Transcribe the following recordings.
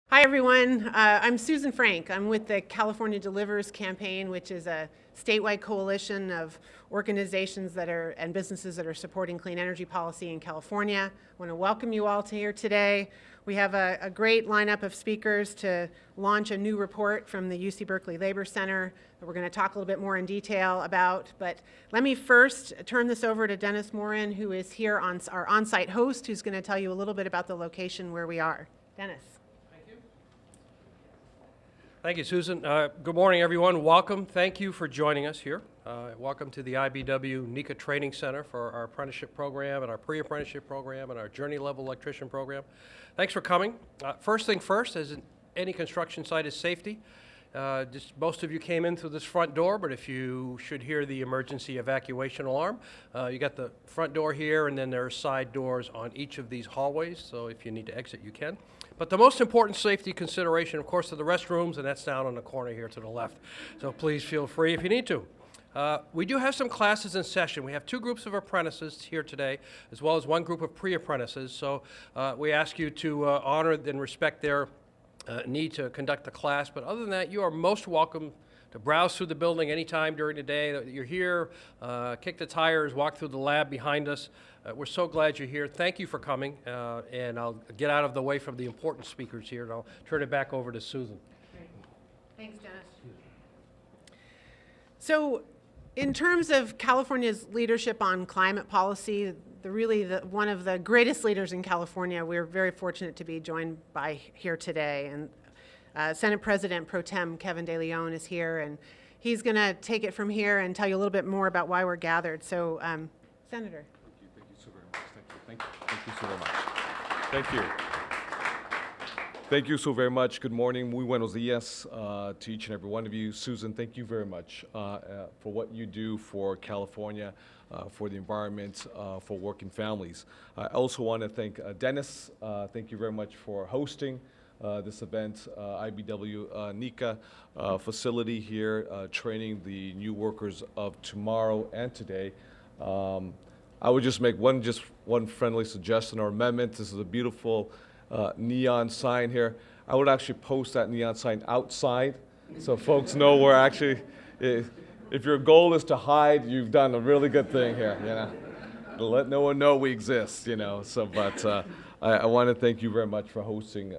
Hi, everyone. I'm Susan Frank. I'm with the California Delivers campaign, which is a statewide coalition of organizations and businesses that are supporting clean energy policy in California. I want to welcome you all to here today. We have a great lineup of speakers to launch a new report from the UC Berkeley Labor Center that we're going to talk a little bit more in detail about. But let me first turn this over to Dennis Morin, who is here, our on-site host, who's going to tell you a little bit about the location where we are. Dennis. Thank you, Susan. Good morning, everyone. Welcome. Thank you for joining us here. Welcome to the IBEW NECA Training Center for our apprenticeship program and our pre-apprenticeship program and our journey level electrician program. Thanks for coming. First thing first, as in any construction site, is safety. Most of you came in through this front door, but if you should hear the emergency evacuation alarm, you got the front door here, and then there are side doors on each of these hallways, so if you need to exit, you can. But the most important safety consideration, of course, are the restrooms, and that's down on the corner here to the left. So please feel free if you need to. We do have some classes in session. We have two groups of apprentices here today, as well as one group of pre-apprentices. So we ask you to honor and respect their need to conduct the class. But other than that, you are most welcome to browse through the building anytime during the day that you're here, kick the tires, walk through the lab behind us. We're so glad you're here. Thank you for coming, and I'll get out of the way from the important speakers here, and I'll turn it back over to Susan. Great. Thanks, Dennis. So in terms of California's leadership on climate policy, one of the greatest leaders in California, we're very fortunate to be joined by here today. And Senate President Pro Tem Kevin de León is here, and he's going to take it from here and tell you a little bit more about why we're gathered. So, Senator. Thank you so very much. Thank you so very much. Thank you. Thank you so very much. Good morning. Muy buenos días to each and every one of you. Susan, thank you very much for what you do for California, for the environment, for working families. I also want to thank Dennis. Thank you very much for hosting this event, IBEW NECA facility here, training the new workers of tomorrow and today. I would just make one friendly suggestion or amendment. This is a beautiful neon sign here. I would actually post that neon sign outside so folks know we're actually, if your goal is to hide, you've done a really good thing here, you know. Let no one know we exist, you know. So, but I want to thank you very much for hosting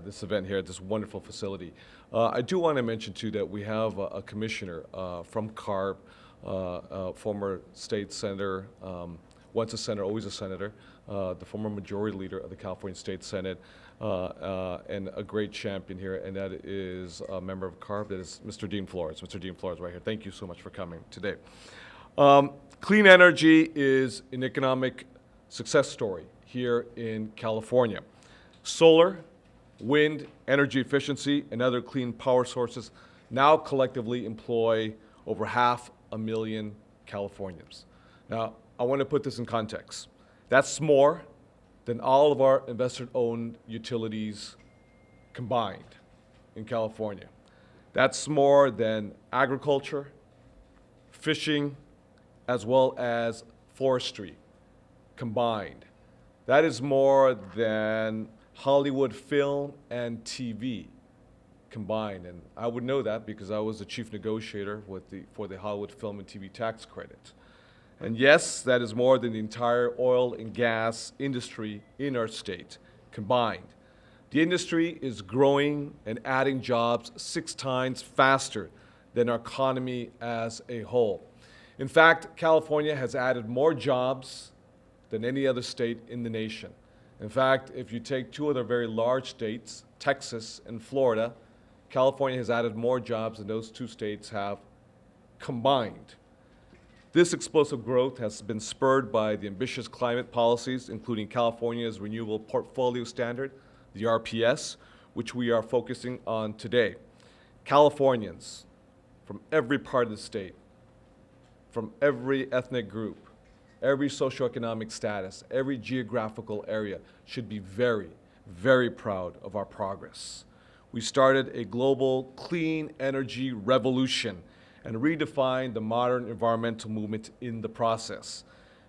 this event here at this wonderful facility. I do want to mention too that we have a commissioner from CARB, former state senator, once a senator, always a senator, the former majority leader of the California State Senate, and a great champion here, and that is a member of CARB, that is Mr. Dean Flores. Mr. Dean Flores right here. Thank you so much for coming today. Clean energy is an economic success story here in California. Solar, wind, energy efficiency, and other clean power sources now collectively employ over 500,000 Californians. Now, I want to put this in context. That's more than all of our investor-owned utilities combined in California. That's more than agriculture, fishing, as well as forestry combined. That is more than Hollywood film and TV combined. And I would know that because I was the chief negotiator for the Hollywood film and TV tax credit. And yes, that is more than the entire oil and gas industry in our state combined. The industry is growing and adding jobs 6 times faster than our economy as a whole. In fact, California has added more jobs than any other state in the nation. In fact, if you take 2 other very large states, Texas and Florida, California has added more jobs than those 2 states have combined. This explosive growth has been spurred by the ambitious climate policies, including California's Renewable Portfolio Standard, the RPS, which we are focusing on today. Californians from every part of the state, from every ethnic group, every socioeconomic status, every geographical area should be very, very proud of our progress. We started a global clean energy revolution and redefined the modern environmental movement in the process.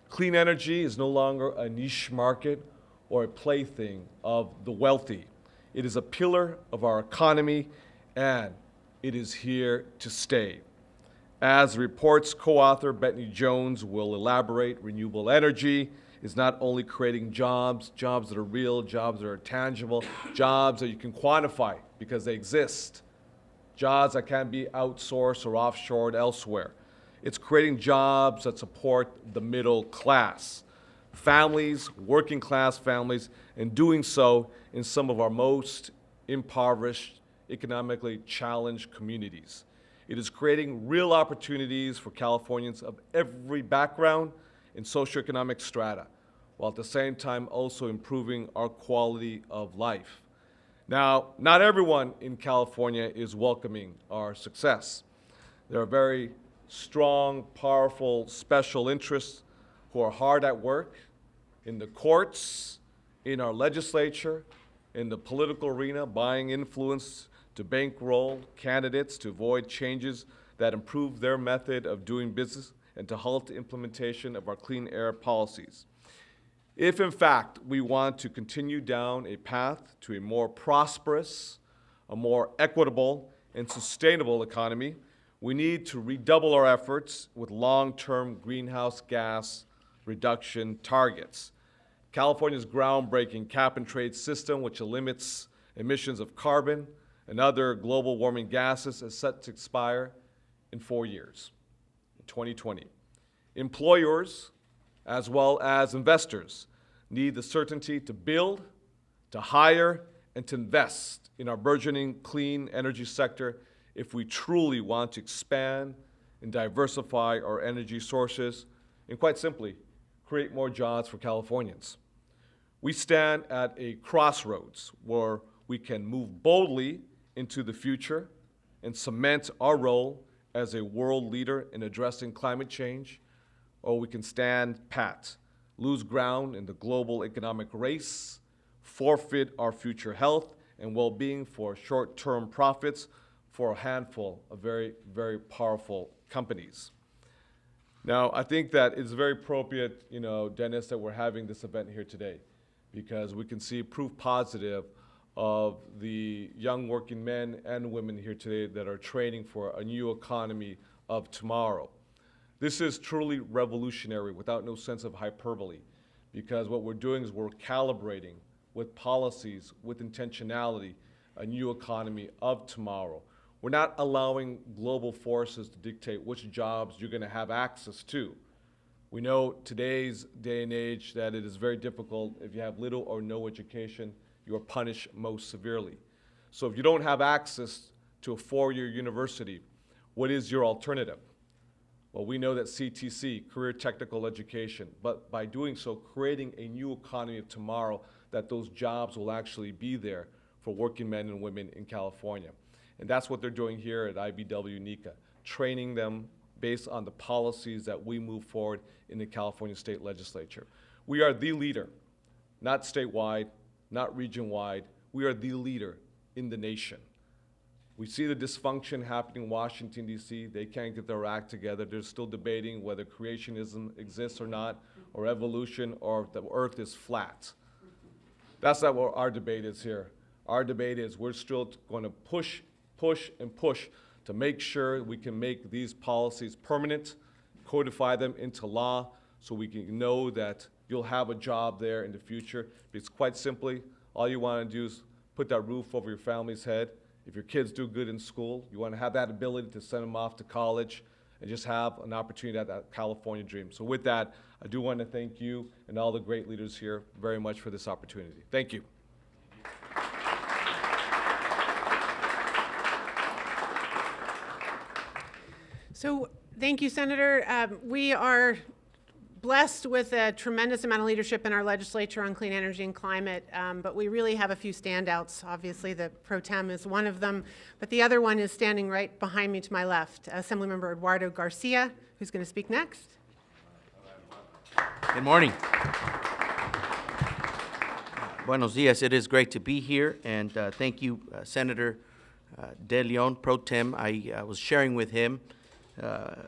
Clean energy is no longer a niche market or a plaything of the wealthy. It is a pillar of our economy, and it is here to stay. As the report's co-author, Bethany Jones, will elaborate, renewable energy is not only creating jobs that are real, jobs that are tangible, jobs that you can quantify because they exist, jobs that can be outsourced or offshored elsewhere. It's creating jobs that support the middle class, families, working class families, and doing so in some of our most impoverished, economically challenged communities. It is creating real opportunities for Californians of every background and socioeconomic strata, while at the same time also improving our quality of life. Now, not everyone in California is welcoming our success. There are very strong, powerful, special interests who are hard at work in the courts, in our legislature, in the political arena, buying influence to bankroll candidates to avoid changes that improve their method of doing business and to halt the implementation of our clean air policies. If, in fact, we want to continue down a path to a more prosperous, a more equitable, and sustainable economy, we need to redouble our efforts with long-term greenhouse gas reduction targets. California's groundbreaking cap-and-trade system, which limits emissions of carbon and other global warming gases, is set to expire in 4 years, in 2020. Employers, as well as investors, need the certainty to build, to hire, and to invest in our burgeoning clean energy sector if we truly want to expand and diversify our energy sources and, quite simply, create more jobs for Californians. We stand at a crossroads where we can move boldly into the future and cement our role as a world leader in addressing climate change, or we can stand pat, lose ground in the global economic race, forfeit our future health and well-being for short-term profits for a handful of very, very powerful companies. Now, I think that it's very appropriate, Dennis, that we're having this event here today, because we can see proof positive of the young working men and women here today that are training for a new economy of tomorrow. This is truly revolutionary without no sense of hyperbole, because what we're doing is we're calibrating with policies, with intentionality, a new economy of tomorrow. We're not allowing global forces to dictate which jobs you're going to have access to. We know today's day and age that it is very difficult. If you have little or no education, you are punished most severely. So if you don't have access to a four-year university, what is your alternative? Well, we know that CTC, Career Technical Education, but by doing so, creating a new economy of tomorrow, that those jobs will actually be there for working men and women in California. And that's what they're doing here at IBEW NECA, training them based on the policies that we move forward in the California State Legislature. We are the leader, not statewide, not region-wide. We are the leader in the nation. We see the dysfunction happening in Washington, D.C. They can't get their act together. They're still debating whether creationism exists or not, or evolution, or if the earth is flat. That's not what our debate is here. Our debate is we're still going to push to make sure we can make these policies permanent, codify them into law, so we can know that you'll have a job there in the future. Because quite simply, all you want to do is put that roof over your family's head. If your kids do good in school, you want to have that ability to send them off to college and just have an opportunity at that California dream. So with that, I do want to thank you and all the great leaders here very much for this opportunity. Thank you. So thank you, Senator. We are blessed with a tremendous amount of leadership in our legislature on clean energy and climate, but we really have a few standouts. Obviously, the pro tem is one of them, but the other one is standing right behind me to my left, Assemblymember Eduardo Garcia, who's going to speak next. Good morning. Buenos dias. It is great to be here, and thank you, Senator de León, pro tem. I was sharing with him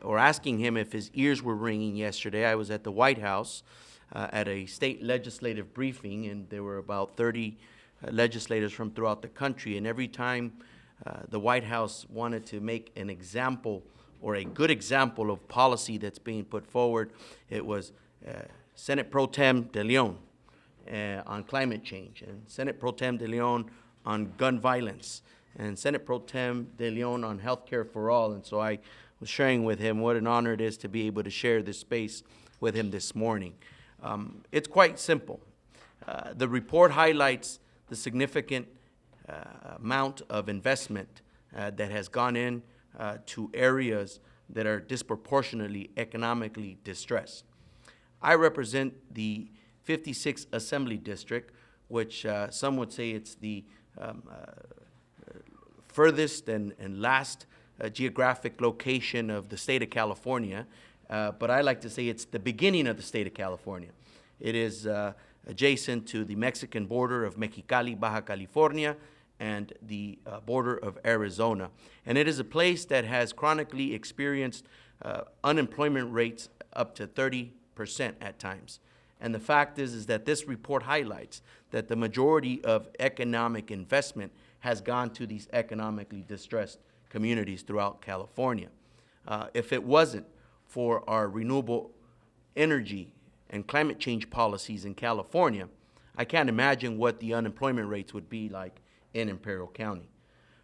or asking him if his ears were ringing yesterday. I was at the White House at a state legislative briefing, and there were about 30 legislators from throughout the country, and every time the White House wanted to make an example or a good example of policy that's being put forward, it was Senate Pro Tem de León on climate change, and Senate Pro Tem de León on gun violence, and Senate Pro Tem de León on healthcare for all. And so I was sharing with him what an honor it is to be able to share this space with him this morning. It's quite simple. The report highlights the significant amount of investment that has gone in to areas that are disproportionately economically distressed. I represent the 56th Assembly District, which some would say it's the furthest and last geographic location of the state of California, but I like to say it's the beginning of the state of California. It is adjacent to the Mexican border of Mexicali, Baja California, and the border of Arizona. And it is a place that has chronically experienced unemployment rates up to 30% at times. And the fact is that this report highlights that the majority of economic investment has gone to these economically distressed communities throughout California. If it wasn't for our renewable energy and climate change policies in California, I can't imagine what the unemployment rates would be like in Imperial County.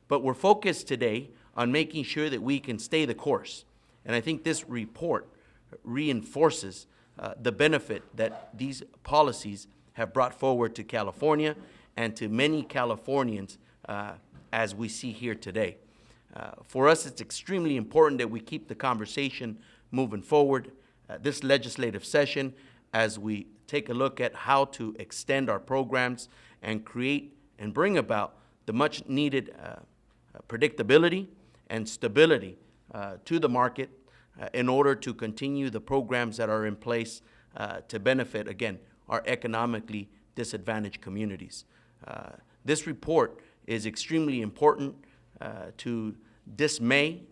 But we're focused today on making sure that we can stay the course. And I think this report reinforces the benefit that these policies have brought forward to California and to many Californians as we see here today. For us, it's extremely important that we keep the conversation moving forward this legislative session as we take a look at how to extend our programs and create and bring about the much needed predictability and stability to the market in order to continue the programs that are in place to benefit, again, our economically disadvantaged communities. This report is extremely important to dismay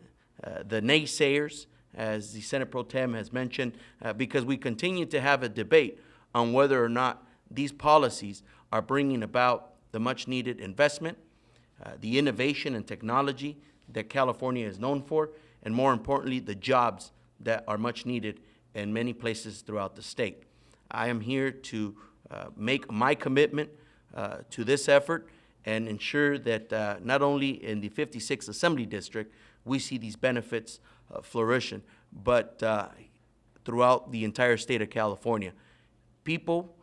the naysayers, as the Senate Pro Tem has mentioned, because we continue to have a debate on whether or not these policies are bringing about the much needed investment, the innovation and technology that California is known for, and more importantly, the jobs that are much needed in many places throughout the state. I am here to make my commitment to this effort and ensure that not only in the 56th Assembly District we see these benefits flourishing, but throughout the entire state of California. People,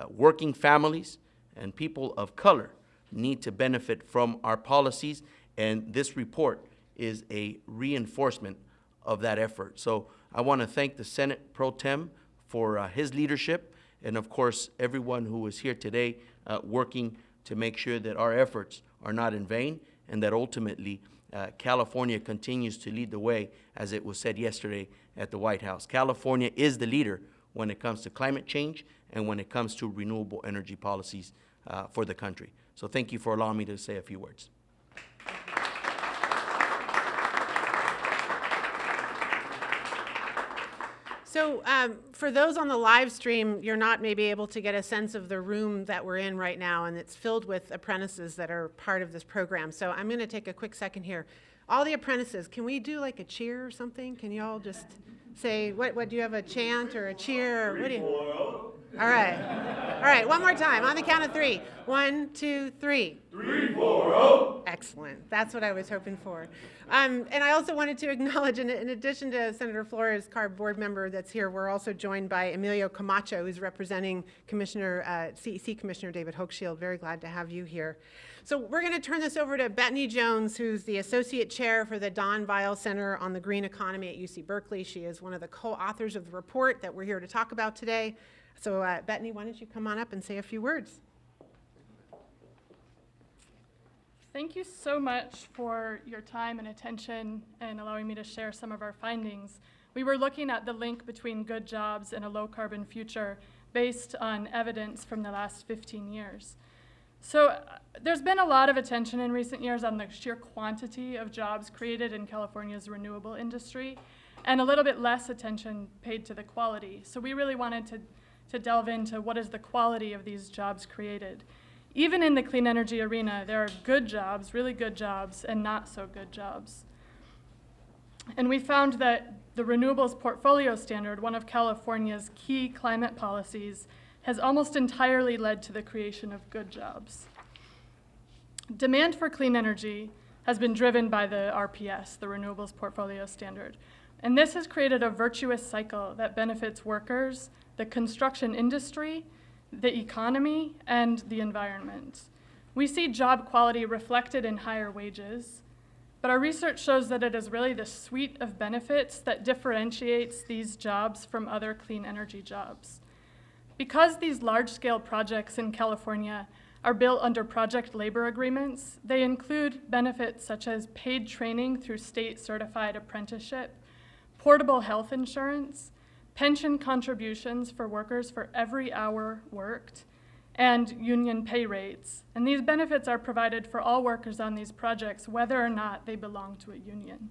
working families, and people of color need to benefit from our policies, and this report is a reinforcement of that effort. So I want to thank the Senate Pro Tem for his leadership, and of course everyone who is here today working to make sure that our efforts are not in vain and that ultimately California continues to lead the way, as it was said yesterday at the White House. California is the leader when it comes to climate change and when it comes to renewable energy policies for the country. So thank you for allowing me to say a few words. So for those on the live stream, you're not maybe able to get a sense of the room that we're in right now, and it's filled with apprentices that are part of this program. So I'm going to take a quick second here. All the apprentices, can we do like a cheer or something? Can you all just say, what do you have, a chant or a cheer? Or what do you? All right, one more time on the count of three. 1, 2, 3. 3, 4, 0. Excellent. That's what I was hoping for. And I also wanted to acknowledge, in addition to Senator Flores, CARB board member that's here, we're also joined by Emilio Camacho, who's representing CEC Commissioner David Hochschild. Very glad to have you here. So we're going to turn this over to Bethany Jones, who's the Associate Chair for the Don Vial Center on the Green Economy at UC Berkeley. She is one of the co-authors of the report that we're here to talk about today. So Bethany, why don't you come on up and say a few words? Thank you so much for your time and attention and allowing me to share some of our findings. We were looking at the link between good jobs and a low-carbon future based on evidence from the last 15 years. So there's been a lot of attention in recent years on the sheer quantity of jobs created in California's renewable industry, and a little bit less attention paid to the quality. So we really wanted to delve into what is the quality of these jobs created. Even in the clean energy arena, there are good jobs, really good jobs, and not so good jobs. And we found that the Renewables Portfolio Standard, one of California's key climate policies, has almost entirely led to the creation of good jobs. Demand for clean energy has been driven by the RPS, the Renewables Portfolio Standard. And this has created a virtuous cycle that benefits workers, the construction industry, the economy, and the environment. We see job quality reflected in higher wages, but our research shows that it is really the suite of benefits that differentiates these jobs from other clean energy jobs. Because these large-scale projects in California are built under project labor agreements, they include benefits such as paid training through state-certified apprenticeship, portable health insurance, pension contributions for workers for every hour worked, and union pay rates. And these benefits are provided for all workers on these projects, whether or not they belong to a union.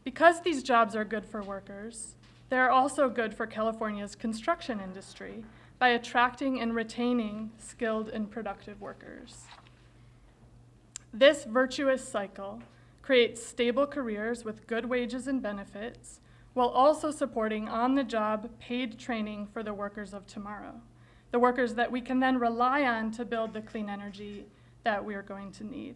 Because these jobs are good for workers, they're also good for California's construction industry by attracting and retaining skilled and productive workers. This virtuous cycle creates stable careers with good wages and benefits, while also supporting on-the-job paid training for the workers of tomorrow, the workers that we can then rely on to build the clean energy that we are going to need.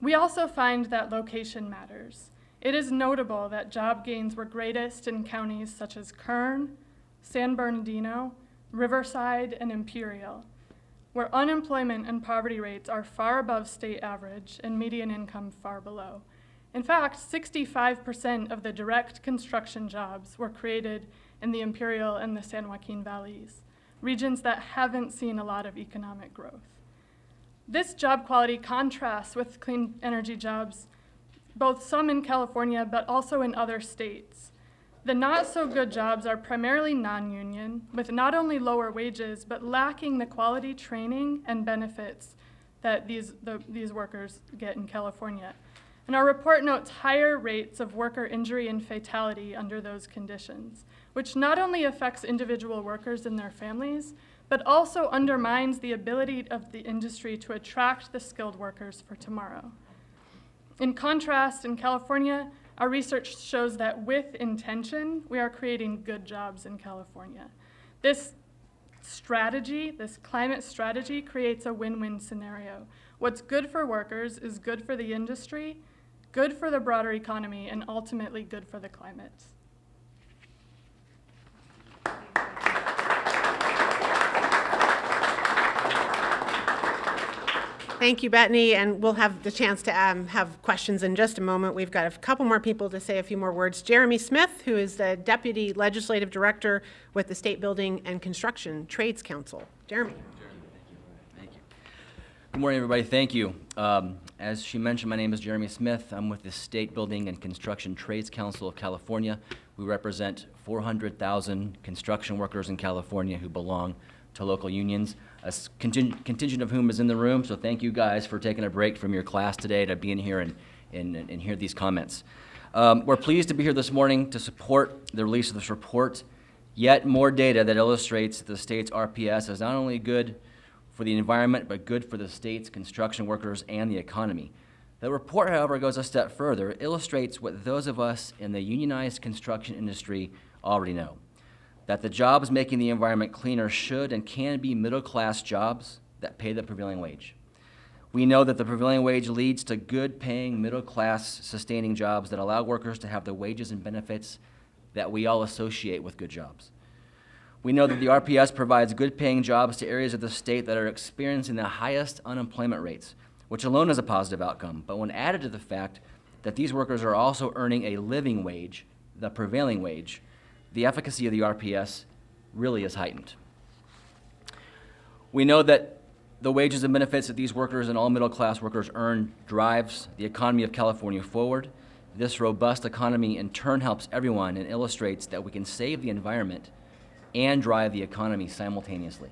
We also find that location matters. It is notable that job gains were greatest in counties such as Kern, San Bernardino, Riverside, and Imperial, where unemployment and poverty rates are far above state average and median income far below. In fact, 65% of the direct construction jobs were created in the Imperial and the San Joaquin Valleys, regions that haven't seen a lot of economic growth. This job quality contrasts with clean energy jobs, both some in California, but also in other states. The not-so-good jobs are primarily non-union, with not only lower wages, but lacking the quality training and benefits that these workers get in California. And our report notes higher rates of worker injury and fatality under those conditions, which not only affects individual workers and their families, but also undermines the ability of the industry to attract the skilled workers for tomorrow. In contrast, in California, our research shows that with intention, we are creating good jobs in California. This strategy, this climate strategy, creates a win-win scenario. What's good for workers is good for the industry, good for the broader economy, and ultimately good for the climate. Thank you, Bethany, and we'll have the chance to have questions in just a moment. We've got a couple more people to say a few more words. Jeremy Smith, who is the Deputy Legislative Director with the State Building and Construction Trades Council. Jeremy. Thank you. Good morning, everybody. Thank you. As she mentioned, my name is Jeremy Smith. I'm with the State Building and Construction Trades Council of California. We represent 400,000 construction workers in California who belong to local unions, a contingent of whom is in the room, so thank you guys for taking a break from your class today to be in here and hear these comments. We're pleased to be here this morning to support the release of this report. Yet more data that illustrates the state's RPS is not only good for the environment, but good for the state's construction workers and the economy. The report, however, goes a step further. It illustrates what those of us in the unionized construction industry already know, that the jobs making the environment cleaner should and can be middle-class jobs that pay the prevailing wage. We know that the prevailing wage leads to good-paying, middle-class, sustaining jobs that allow workers to have the wages and benefits that we all associate with good jobs. We know that the RPS provides good-paying jobs to areas of the state that are experiencing the highest unemployment rates, which alone is a positive outcome. But when added to the fact that these workers are also earning a living wage, the prevailing wage, the efficacy of the RPS really is heightened. We know that the wages and benefits that these workers and all middle-class workers earn drives the economy of California forward. This robust economy in turn helps everyone and illustrates that we can save the environment and drive the economy simultaneously.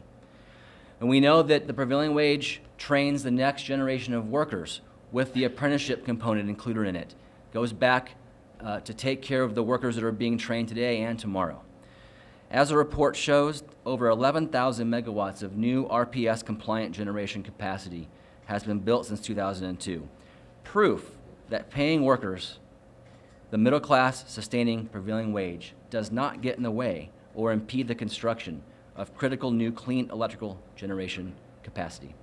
And we know that the prevailing wage trains the next generation of workers with the apprenticeship component included in it. Goes back to take care of the workers that are being trained today and tomorrow. As the report shows, over 11,000 megawatts of new RPS-compliant generation capacity has been built since 2002. Proof that paying workers the middle class sustaining prevailing wage does not get in the way or impede the construction of critical new clean electrical generation capacity.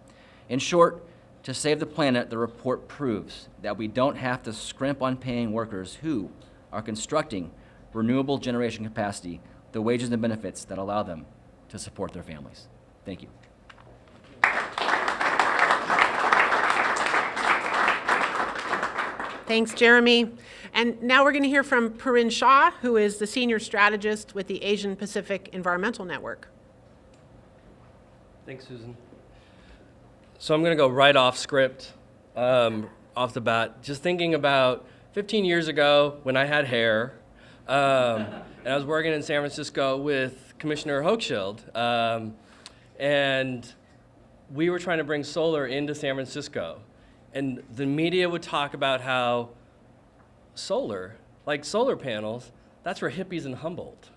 In short, to save the planet, the report proves that we don't have to scrimp on paying workers who are constructing renewable generation capacity the wages and benefits that allow them to support their families. Thank you. Thanks, Jeremy. And now we're going to hear from Parin Shah, who is the Senior Strategist with the Asian Pacific Environmental Network. Thanks, Susan. So I'm going to go right off script, off the bat. Just thinking about 15 years ago when I had hair, and I was working in San Francisco with Commissioner Hochschild, and we were trying to bring solar into San Francisco. And the media would talk about how solar, like solar panels, that's for hippies in Humboldt,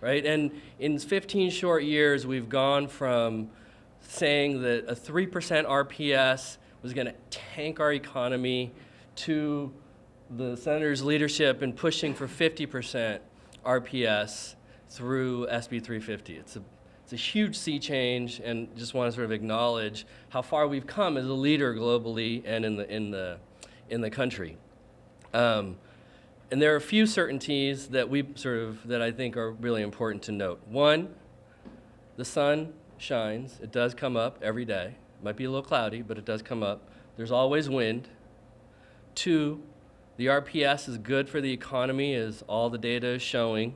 right? And in 15 short years, we've gone from saying that a 3% RPS was going to tank our economy to the senator's leadership in pushing for 50% RPS through SB 350. It's a huge sea change, and just want to sort of acknowledge how far we've come as a leader globally and in the country. And there are a few certainties that that I think are really important to note. One, the sun shines. It does come up every day. It might be a little cloudy, but it does come up. There's always wind. Two, the RPS is good for the economy, as all the data is showing.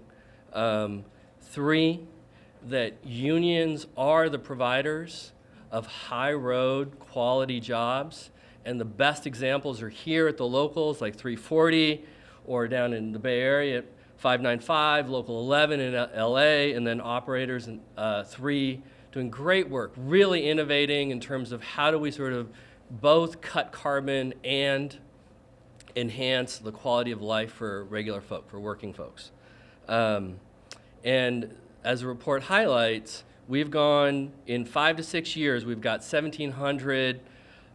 Three, that unions are the providers of high road quality jobs, and the best examples are here at the locals like 340 or down in the Bay Area at 595, Local 11 in LA, and then operators in 3 doing great work, really innovating in terms of how do we sort of both cut carbon and enhance the quality of life for regular folk, for working folks. And as the report highlights, we've gone, in 5 to 6 years, we've got 1,700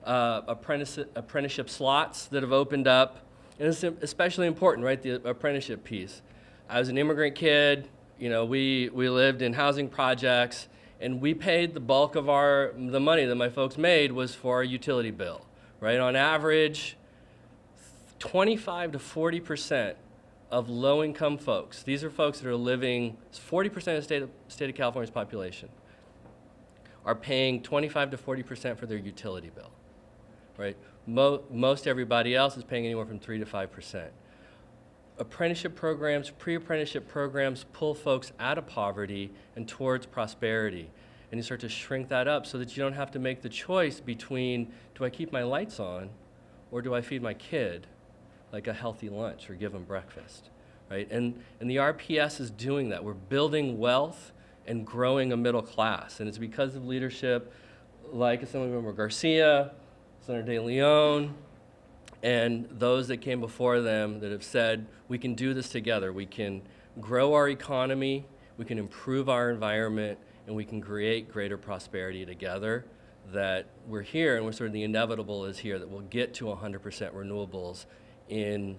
apprenticeship slots that have opened up. And it's especially important, right, the apprenticeship piece. I was an immigrant kid, you know, we lived in housing projects, and we paid the bulk of the money that my folks made was for our utility bill, right? On average, 25 to 40% of low-income folks. These are folks that are living, 40% of the state of California's population are paying 25 to 40% for their utility bill, right? Most everybody else is paying anywhere from 3 to 5%. Apprenticeship programs, pre-apprenticeship programs pull folks out of poverty and towards prosperity. And you start to shrink that up so that you don't have to make the choice between, do I keep my lights on or do I feed my kid like a healthy lunch or give them breakfast, right? And the RPS is doing that. We're building wealth and growing a middle class. And it's because of leadership like Assemblymember Garcia, Senator de León, and those that came before them that have said, we can do this together. We can grow our economy, we can improve our environment, and we can create greater prosperity together. That we're here, and we're sort of the inevitable is here, that we'll get to 100% renewables in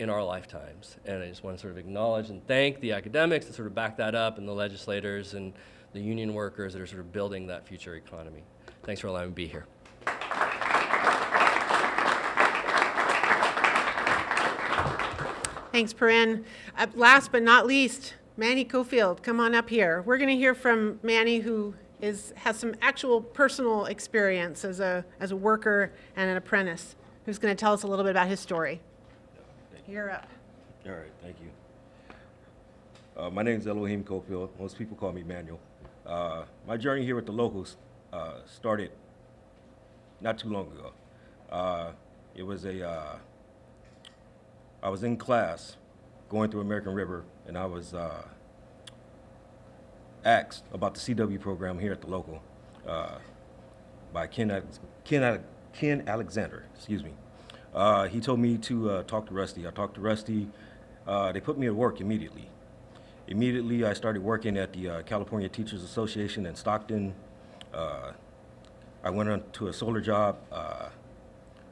our lifetimes. And I just want to sort of acknowledge and thank the academics that sort of back that up, and the legislators and the union workers that are sort of building that future economy. Thanks for allowing me to be here. Thanks, Parin. Last but not least, Manny Ecofield, come on up here. We're going to hear from Manny, who has some actual personal experience as a worker and an apprentice, who's going to tell us a little bit about his story. You're up. All right, thank you. My name is Elohim Ecofield. Most people call me Manuel. My journey here with the locals started not too long ago. I was in class going through American River, and I was asked about the CW program here at the local by Ken Alexander, excuse me. He told me to talk to Rusty. I talked to Rusty. They put me to work immediately. Immediately, I started working at the California Teachers Association in Stockton. I went on to a solar job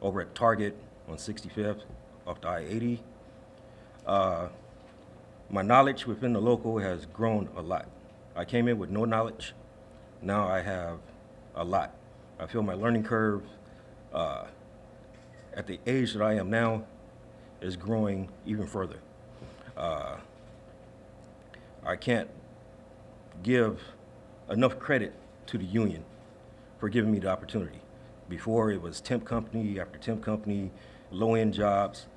over at Target on 65th off the I-80. My knowledge within the local has grown a lot. I came in with no knowledge. Now I have a lot. I feel my learning curve at the age that I am now is growing even further. I can't give enough credit to the union for giving me the opportunity. Before, it was temp company after temp company, low-end jobs,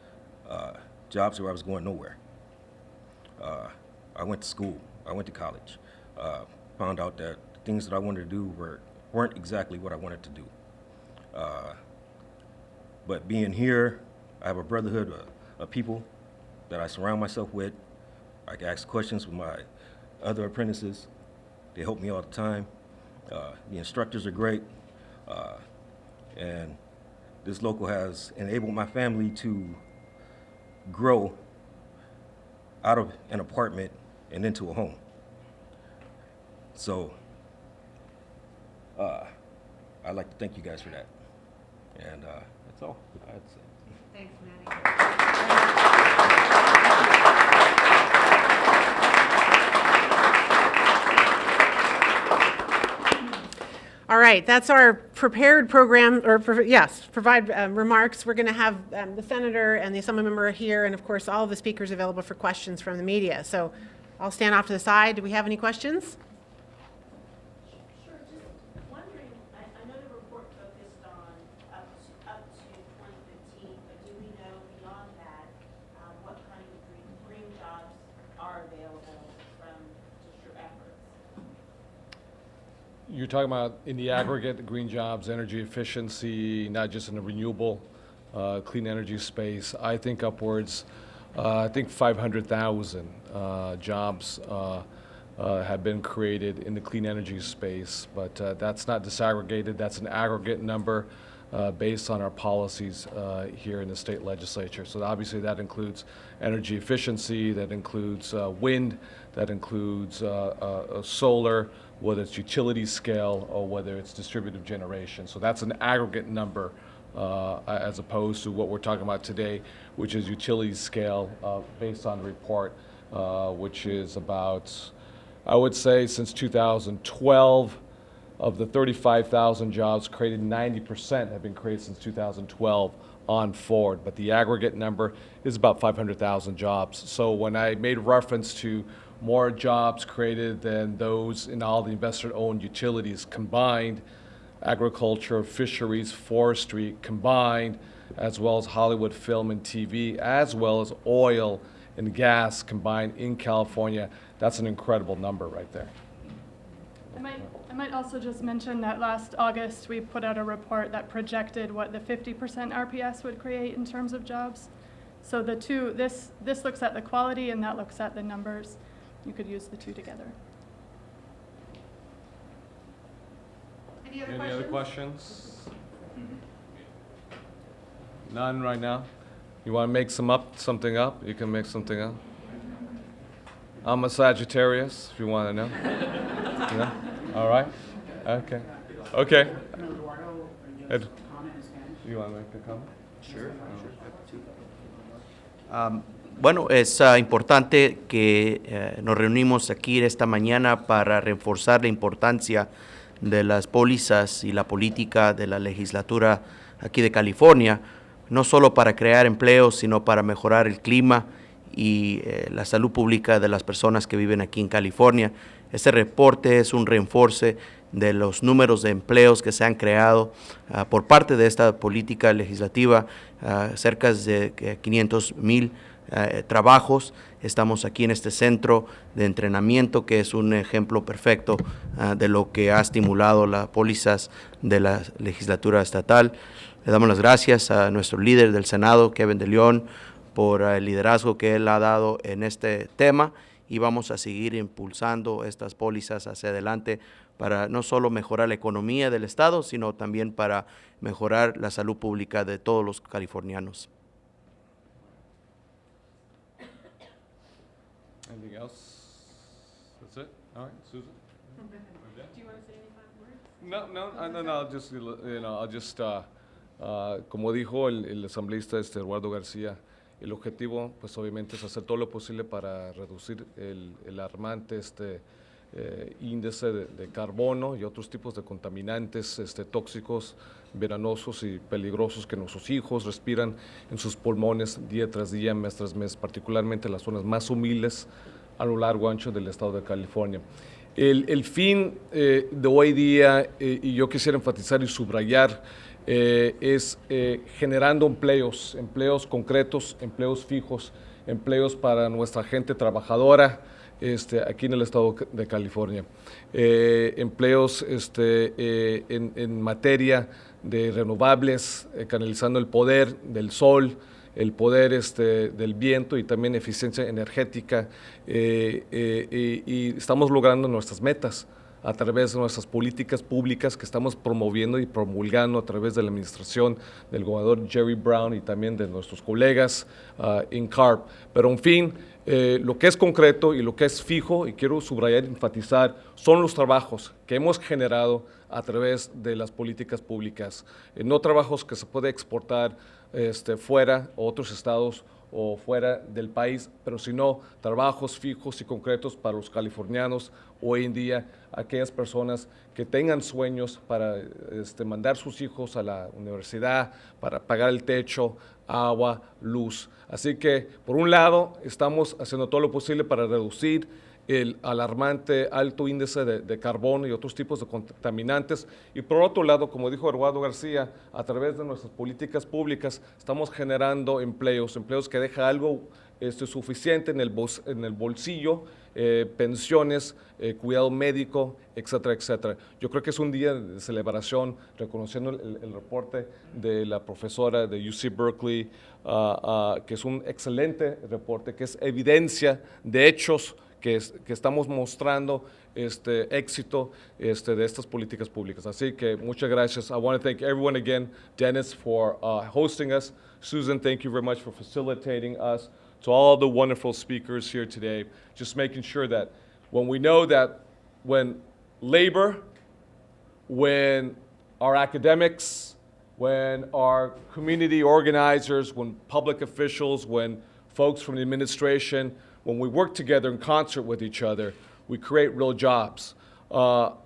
jobs where I was going nowhere. I went to school, I went to college, found out that the things that I wanted to do weren't exactly what I wanted to do. But being here, I have a brotherhood of people that I surround myself with. I can ask questions with my other apprentices. They help me all the time. The instructors are great. And this local has enabled my family to grow out of an apartment and into a home. So I'd like to thank you guys for that. And that's all I had to say. Thanks, Manny. All right, that's our prepared program, provide remarks. We're going to have the senator and the Assemblymember here, and of course, all of the speakers available for questions from the media. So I'll stand off to the side. Do we have any questions? Sure, just wondering, I know the report focused on up to 2015, but do we know beyond that what kind of green jobs are available from just your efforts? You're talking about in the aggregate, the green jobs, energy efficiency, not just in the renewable, clean energy space. I think upwards, I think 500,000 jobs have been created in the clean energy space, but that's not disaggregated. That's an aggregate number based on our policies here in the state legislature. So obviously that includes energy efficiency, that includes wind, that includes solar, whether it's utility scale or whether it's distributed generation. So that's an aggregate number as opposed to what we're talking about today, which is utility scale based on the report, which is about, I would say, since 2012, of the 35,000 jobs created, 90% have been created since 2012 on forward, but the aggregate number is about 500,000 jobs. So when I made reference to more jobs created than those in all the investor-owned utilities combined, agriculture, fisheries, forestry combined, as well as Hollywood film and TV, as well as oil and gas combined in California, that's an incredible number right there. I might also just mention that last August, we put out a report that projected what the 50% RPS would create in terms of jobs. So the two, this looks at the quality and that looks at the numbers. You could use the two together. Any Other questions? None right now? You want to make something up? You can make something up. I'm a Sagittarius, if you want to know. Yeah? All right? Okay. Okay. Ed, you want to make a comment? Sure. Bueno, es importante que nos reunimos aquí esta mañana para reforzar la importancia de las pólizas y la política de la legislatura aquí de California, no solo para crear empleos, sino para mejorar el clima y la salud pública de las personas que viven aquí en California. Este reporte es un refuerzo de los números de empleos que se han creado por parte de esta política legislativa, cerca de 500,000 trabajos. Estamos aquí en este centro de entrenamiento que es un ejemplo perfecto de lo que ha estimulado las pólizas de la legislatura estatal. Le damos las gracias a nuestro líder del Senado, Kevin de León, por el liderazgo que él ha dado en este tema y vamos a seguir impulsando estas pólizas hacia adelante para no solo mejorar la economía del estado, sino también para mejorar la salud pública de todos los californianos. Anything else? All right, Susan? Do you want to say any final words? No, I'll just, I'll just, como dijo el asambleísta Eduardo García, el objetivo, pues obviamente es hacer todo lo posible para reducir el alarmante índice de carbono y otros tipos de contaminantes tóxicos, venenosos y peligrosos que nuestros hijos respiran en sus pulmones día tras día, mes tras mes, particularmente en las zonas más humildes a lo largo y ancho del estado de California. El fin de hoy día, y yo quisiera enfatizar y subrayar, es generando empleos concretos, empleos fijos, empleos para nuestra gente trabajadora aquí en el estado de California. Empleos en materia de renovables, canalizando el poder del sol, el poder del viento y también eficiencia energética, y estamos logrando nuestras metas a través de nuestras políticas públicas que estamos promoviendo y promulgando a través de la administración del gobernador Jerry Brown y también de nuestros colegas en CARB. Pero en fin, lo que es concreto y lo que es fijo, y quiero subrayar y enfatizar, son los trabajos que hemos generado a través de las políticas públicas. No trabajos que se puede exportar fuera, a otros estados o fuera del país, pero sino trabajos fijos y concretos para los californianos hoy en día, aquellas personas que tengan sueños para mandar sus hijos a la universidad, para pagar el techo, agua, luz. Así que, por un lado, estamos haciendo todo lo posible para reducir el alarmante alto índice de carbono y otros tipos de contaminantes. Y por otro lado, como dijo Eduardo García, a través de nuestras políticas públicas estamos generando empleos que dejan algo suficiente en el bolsillo, pensiones, cuidado médico, etcétera, etcétera. Yo creo que es un día de celebración, reconociendo el reporte de la profesora de UC Berkeley, que es un excelente reporte, que es evidencia de hechos que estamos mostrando éxito de estas políticas públicas. Así que muchas gracias. I want to thank everyone again, Dennis, for hosting us. Susan, thank you very much for facilitating us. To all the wonderful speakers here today, just making sure that when we know that when labor, when our academics, when our community organizers, when public officials, when folks from the administration, when we work together in concert with each other, we create real jobs.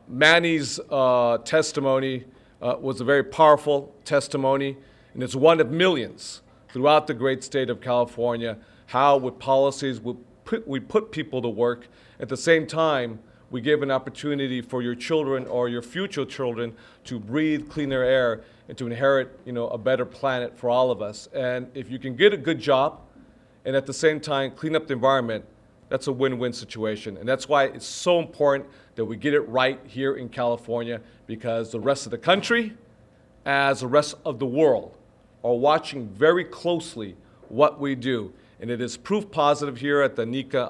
Manny's testimony was a very powerful testimony, and it's one of millions throughout the great state of California, how with policies we put people to work. At the same time, we give an opportunity for your children or your future children to breathe cleaner air and to inherit, a better planet for all of us. And if you can get a good job, and at the same time clean up the environment, that's a win-win situation. And that's why it's so important that we get it right here in California, because the rest of the country, as the rest of the world, are watching very closely what we do. And it is proof positive here at the NECA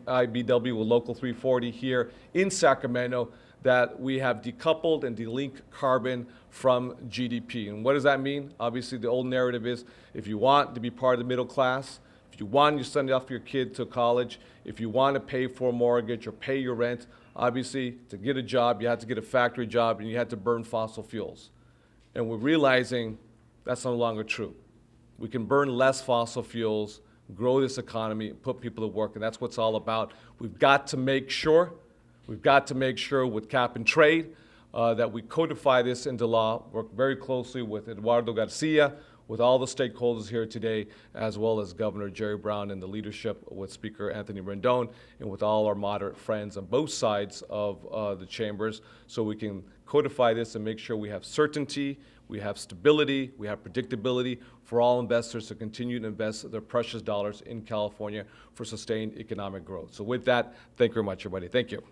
IBW with Local 340 here in Sacramento that we have decoupled and delinked carbon from GDP. And what does that mean? Obviously, the old narrative is if you want to be part of the middle class, if you want to send off your kid to college, if you want to pay for a mortgage or pay your rent, obviously, to get a job, you have to get a factory job and you have to burn fossil fuels. And we're realizing that's no longer true. We can burn less fossil fuels, grow this economy, put people to work, and that's what it's all about. We've got to make sure with cap and trade that we codify this into law, work very closely with Eduardo Garcia, with all the stakeholders here today, as well as Governor Jerry Brown and the leadership with Speaker Anthony Rendon, and with all our moderate friends on both sides of the chambers, so we can codify this and make sure we have certainty, we have stability, we have predictability for all investors to continue to invest their precious dollars in California for sustained economic growth. So with that, thank you very much, everybody. Thank you.